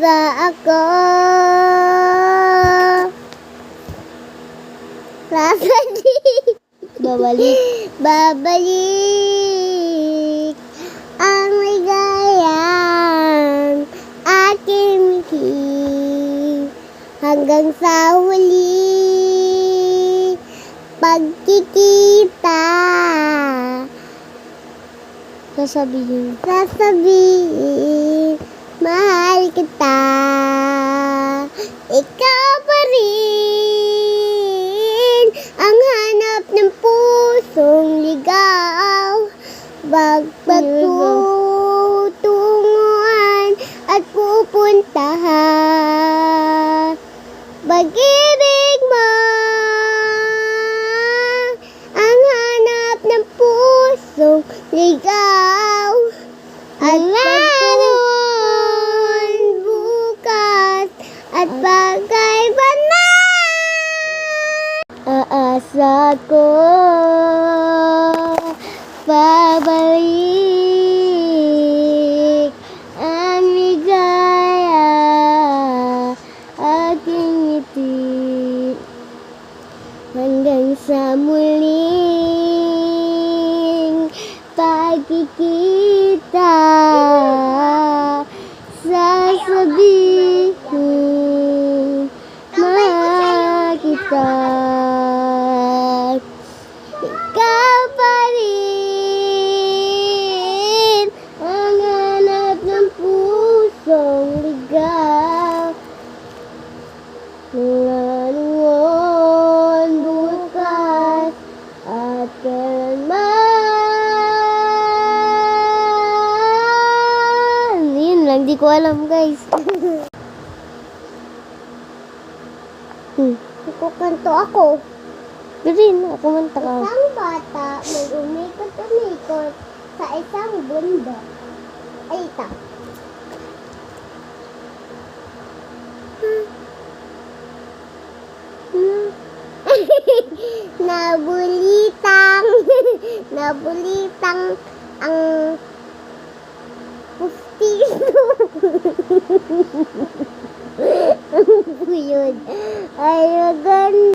pa ako. Babalik ang ligayang aking mithi hanggang sa huli pagkikita. Sasabihin, mahal kita. Ikaw pa rin ang hanap ng pusong ligaw. Magpatutunguhan at pupuntahan. Pag-ibig mo ang hanap ng pusong ligaw. At pagtuon bukas at pagkaiba na. Aasa ko pabalik ang ligaya aking ngiti hanggang sa muling pagkikita. Sasabihin mahal kita. Ikaw pa rin ang hanap ng pusong ligaw. Ngayon, bukas at kailanman. Yun lang, di ko alam guys. Kukanto ako. Rin, kumanta ka. Isang bata may umikot-umikot sa isang bundok. Ay, ito. Nabulitang ang pustiso. Ang buyod ay